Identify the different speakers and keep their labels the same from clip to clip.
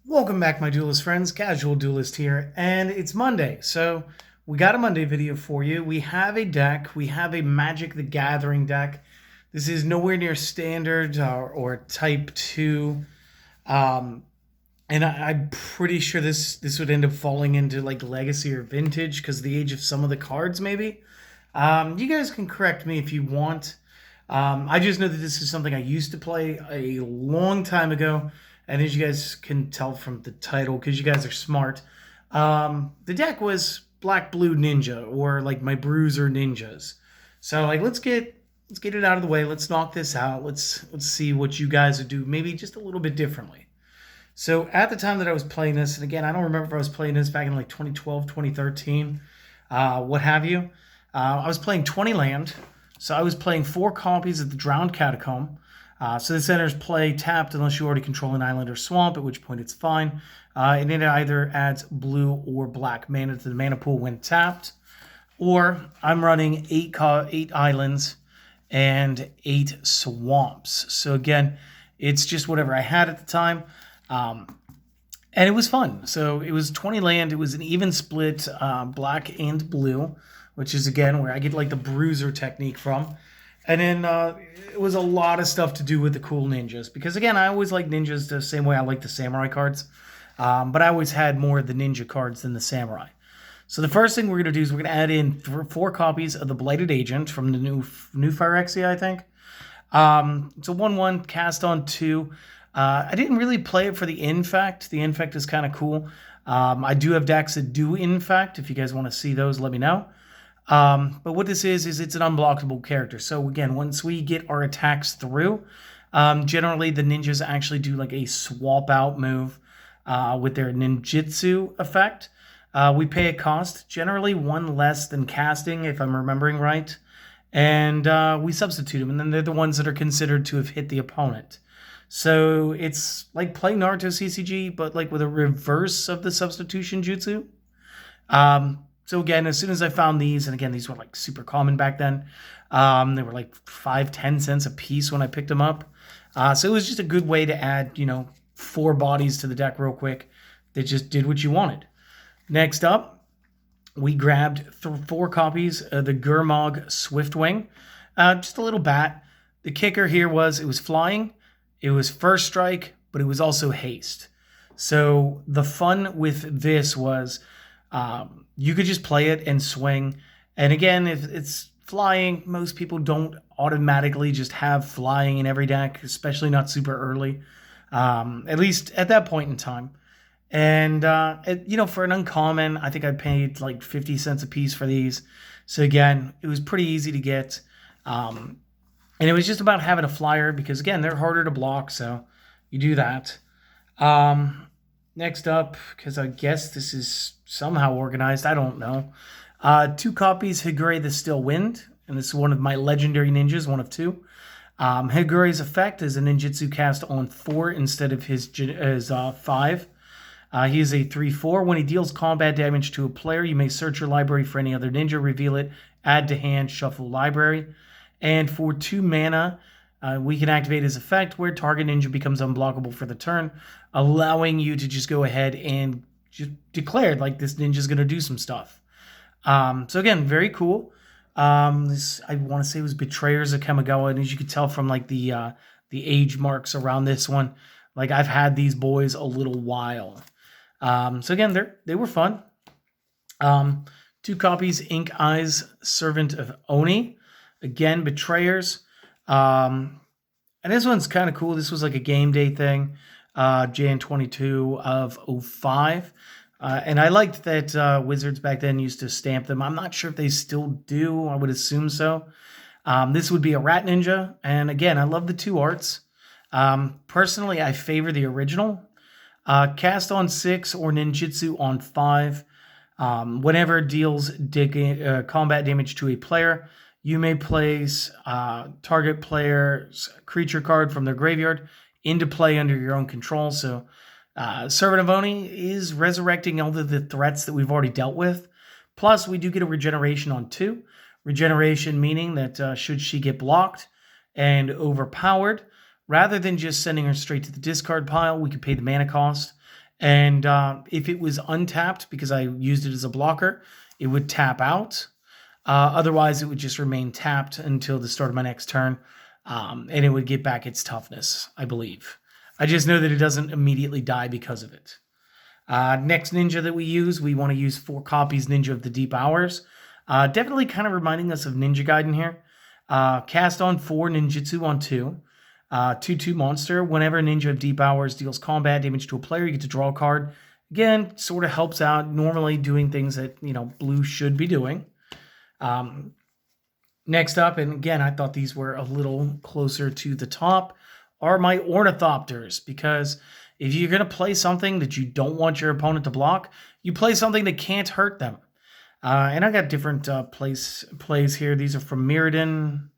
Speaker 1: Welcome back, my Duelist friends. Casual Duelist here, and it's Monday, so we got a Monday video for you. We have a deck. We have a Magic the Gathering deck. This is nowhere near standard or Type 2, um, and I'm pretty sure this would end up falling into like Legacy or Vintage because the age of some of the cards, maybe. You guys can correct me if you want. I just know that this is something I used to play a long time ago, and as you guys can tell from the title, because you guys are smart, the deck was Black Blue Ninja, or like my Bruiser Ninjas. So like let's get it out of the way. Let's knock this out. Let's see what you guys would do, maybe just a little bit differently. So at the time that I was playing this, and again, I don't remember if I was playing this back in like 2012, 2013, what have you. I was playing 20 land. So I was playing 4 copies of the Drowned Catacomb. So this enters play tapped unless you already control an island or swamp, at which point it's fine. And it either adds blue or black mana to the mana pool when tapped. Or I'm running 8 islands and 8 swamps. So again, it's just whatever I had at the time. And it was fun. So it was 20 land. It was an even split, black and blue, which is, again, where I get like the bruiser technique from. And then it was a lot of stuff to do with the cool ninjas. Because, again, I always like ninjas the same way I like the samurai cards. But I always had more of the ninja cards than the samurai. So the first thing we're going to do is we're going to add in 4 copies of the Blighted Agent from the new Phyrexia, I think. It's a 1/1 cast on 2. I didn't really play it for the Infect. The Infect is kind of cool. I do have decks that do Infect. If you guys want to see those, let me know. But what this is it's an unblockable character. So again, once we get our attacks through, generally the ninjas actually do like a swap out move with their ninjutsu effect. We pay a cost, generally 1 less than casting, if I'm remembering right. And we substitute them, and then they're the ones that are considered to have hit the opponent. So it's like playing Naruto CCG, but like with a reverse of the substitution jutsu. So again, as soon as I found these, and again, these were like super common back then. They were like 5-10 cents a piece when I picked them up. So it was just a good way to add, 4 bodies to the deck real quick that just did what you wanted. Next up, we grabbed 4 copies of the Gurmag Swiftwing. Just a little bat. The kicker here was it was flying. It was first strike, but it was also haste. So the fun with this was you could just play it and swing. And again, if it's flying, most people don't automatically just have flying in every deck, especially not super early, at least at that point in time. And, for an uncommon, I think I paid like 50 cents a piece for these. So again, it was pretty easy to get. And it was just about having a flyer because, again, they're harder to block, so you do that. Next up, because I guess this is somehow organized, I don't know. 2 copies, Higure the Still Wind, and this is one of my legendary ninjas, one of 2. Higure's effect is a ninjutsu cast on 4 instead of his 5. He is a 3/4. When he deals combat damage to a player, you may search your library for any other ninja, reveal it, add to hand, shuffle library. And for 2 mana, we can activate his effect where target ninja becomes unblockable for the turn, allowing you to just go ahead and just declare like this ninja is going to do some stuff. So again, very cool. This, I want to say, was Betrayers of Kamigawa, and as you can tell from like the age marks around this one, like I've had these boys a little while. So again, they were fun. 2 copies, Ink Eyes, Servant of Oni. Again, Betrayers. And this one's kind of cool. This was like a game day thing, Jan 22 of 05. And I liked that Wizards back then used to stamp them. I'm not sure if they still do. I would assume so. This would be a Rat Ninja. And again, I love the 2 arts. Personally, I favor the original. Cast on 6 or ninjutsu on 5. Whenever it deals combat damage to a player, you may place target player's creature card from their graveyard into play under your own control. So Servant of Oni is resurrecting all of the threats that we've already dealt with. Plus, we do get a regeneration on 2. Regeneration meaning that should she get blocked and overpowered, rather than just sending her straight to the discard pile, we could pay the mana cost And if it was untapped, because I used it as a blocker, it would tap out. Otherwise, it would just remain tapped until the start of my next turn, and it would get back its toughness, I believe. I just know that it doesn't immediately die because of it. Next ninja that we want to use 4 copies Ninja of the Deep Hours. Definitely kind of reminding us of Ninja Gaiden here. Cast on 4, ninjutsu on 2. 2/2 monster. Whenever Ninja of Deep Hours deals combat damage to a player, you get to draw a card. Again, sort of helps out, normally doing things that, blue should be doing. Next up, and again, I thought these were a little closer to the top, are my Ornithopters, because if you're going to play something that you don't want your opponent to block, you play something that can't hurt them. And I got different plays here. These are from Mirrodin.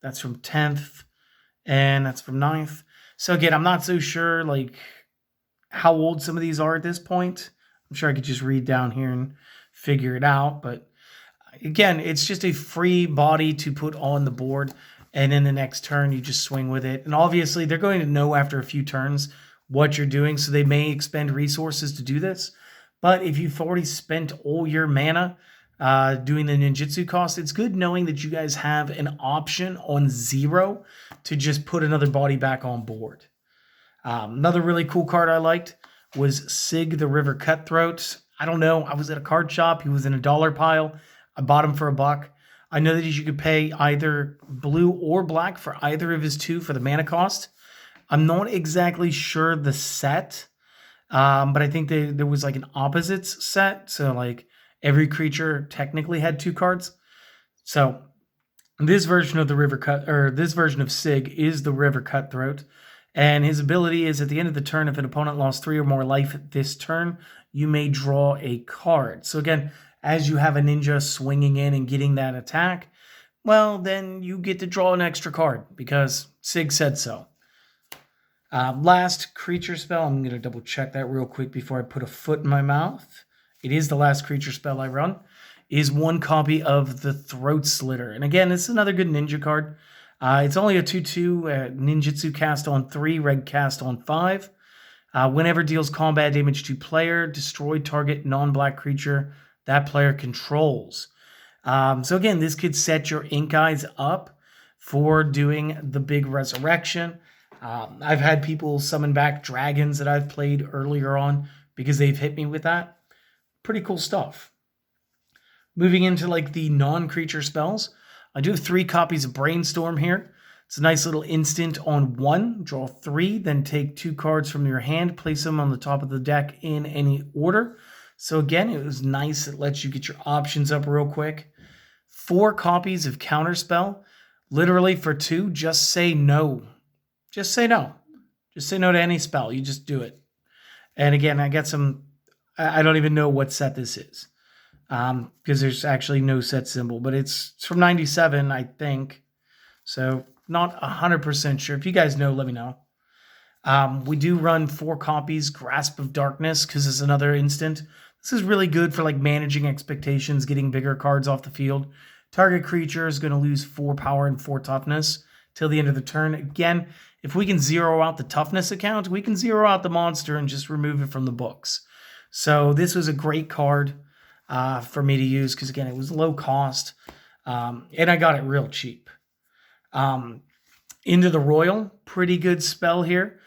Speaker 1: That's from 10th. And that's from 9th. So again, I'm not so sure how old some of these are at this point. I'm sure I could just read down here and figure it out. But again, it's just a free body to put on the board. And in the next turn, you just swing with it. And obviously, they're going to know after a few turns what you're doing. So they may expend resources to do this. But if you've already spent all your mana doing the ninjutsu cost, it's good knowing that you guys have an option on 0 to just put another body back on board. Another really cool card I liked was Sig the River Cutthroat. I don't know. I was at a card shop. He was in a dollar pile. I bought him for $1. I know that you could pay either blue or black for either of his 2 for the mana cost. I'm not exactly sure the set, but I think there was an opposites set. So every creature technically had 2 cards. So this version of this version of Sig is the River Cutthroat. And his ability is at the end of the turn, if an opponent lost 3 or more life this turn, you may draw a card. So again, as you have a ninja swinging in and getting that attack, well, then you get to draw an extra card because Sig said so. Last creature spell, I'm going to double check that real quick before I put a foot in my mouth. It is the last creature spell I run, is 1 copy of the Throat Slitter. And again, this is another good ninja card. It's only a 2/2 ninjutsu cast on 3, red cast on 5. Whenever deals combat damage to player, destroy target non-black creature that player controls. So again, this could set your ink eyes up for doing the big resurrection. I've had people summon back dragons that I've played earlier on because they've hit me with that. Pretty cool stuff. Moving into the non-creature spells, I do have 3 copies of Brainstorm here. It's a nice little instant on 1. Draw 3, then take 2 cards from your hand, place them on the top of the deck in any order. So again, it was nice. It lets you get your options up real quick. 4 copies of Counterspell. Literally for 2, just say no. Just say no. Just say no to any spell. You just do it. And again, I got some... I don't even know what set this is. Because there's actually no set symbol. But it's from 97, I think. So not 100% sure. If you guys know, let me know. We do run 4 copies, Grasp of Darkness, because it's another instant. This is really good for managing expectations, getting bigger cards off the field. Target creature is going to lose 4 power and 4 toughness till the end of the turn. Again, if we can zero out the toughness account, we can zero out the monster and just remove it from the books. So this was a great card for me to use because, again, it was low cost, and I got it real cheap. Into the Royal, pretty good spell here.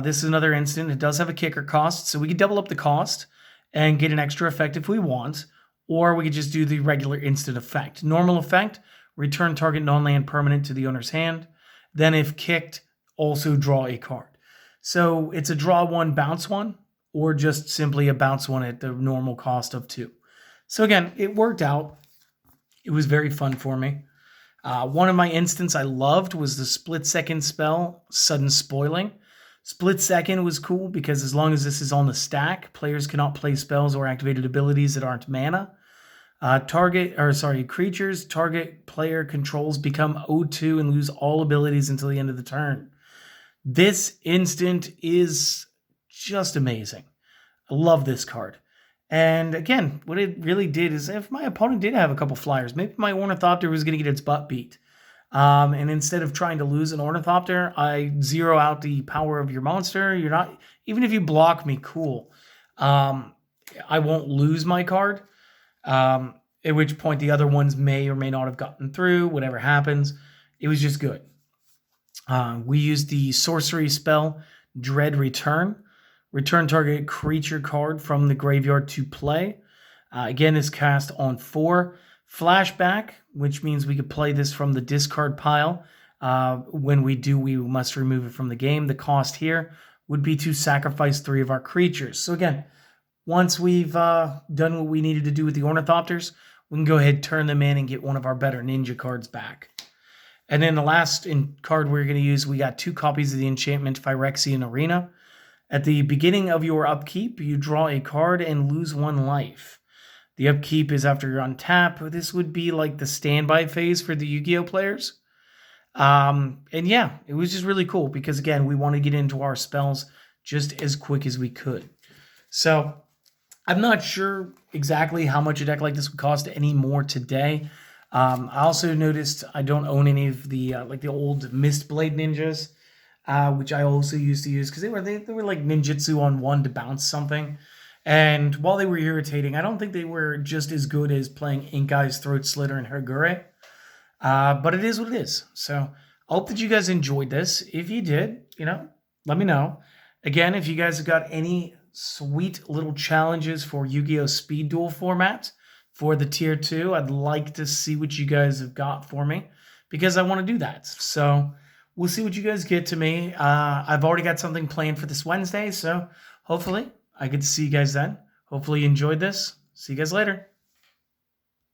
Speaker 1: This is another instant. It does have a kicker cost, so we could double up the cost and get an extra effect if we want, or we could just do the regular instant effect. Normal effect, return target non-land permanent to the owner's hand. Then if kicked, also draw a card. So it's a draw 1, bounce 1, or just simply a bounce 1 at the normal cost of 2. So again, it worked out. It was very fun for me. One of my instants I loved was the split-second spell, Sudden Spoiling. Split Second was cool because as long as this is on the stack, players cannot play spells or activated abilities that aren't mana. Creatures target player controls become O2 and lose all abilities until the end of the turn. This instant is just amazing. I love this card. And again, what it really did is if my opponent did have a couple flyers, maybe my Ornithopter was going to get its butt beat. And instead of trying to lose an Ornithopter, I zero out the power of your monster. even if you block me, cool. I won't lose my card. At which point the other ones may or may not have gotten through, whatever happens. It was just good. We used the sorcery spell, Dread Return. Return target creature card from the graveyard to play. Again, is cast on 4. Flashback, which means we could play this from the discard pile. When we do, we must remove it from the game. The cost here would be to sacrifice 3 of our creatures. So again, once we've done what we needed to do with the Ornithopters, we can go ahead, turn them in, and get one of our better ninja cards back. And then the last card we're going to use, we got 2 copies of the enchantment Phyrexian Arena. At the beginning of your upkeep, you draw a card and lose 1 life. The upkeep is after you're on tap. This would be like the standby phase for the Yu-Gi-Oh players. And yeah, it was just really cool because, again, we want to get into our spells just as quick as we could. So I'm not sure exactly how much a deck like this would cost anymore today. I also noticed I don't own any of the like the old Mistblade ninjas, which I also used to use because they were like ninjutsu on 1 to bounce something. And while they were irritating, I don't think they were just as good as playing Ink Eyes, Throat Slitter, and Hagure. But it is what it is. So I hope that you guys enjoyed this. If you did, let me know. Again, if you guys have got any sweet little challenges for Yu-Gi-Oh! Speed Duel format for the Tier 2, I'd like to see what you guys have got for me because I want to do that. So we'll see what you guys get to me. I've already got something planned for this Wednesday, so hopefully I get to see you guys then. Hopefully you enjoyed this. See you guys later.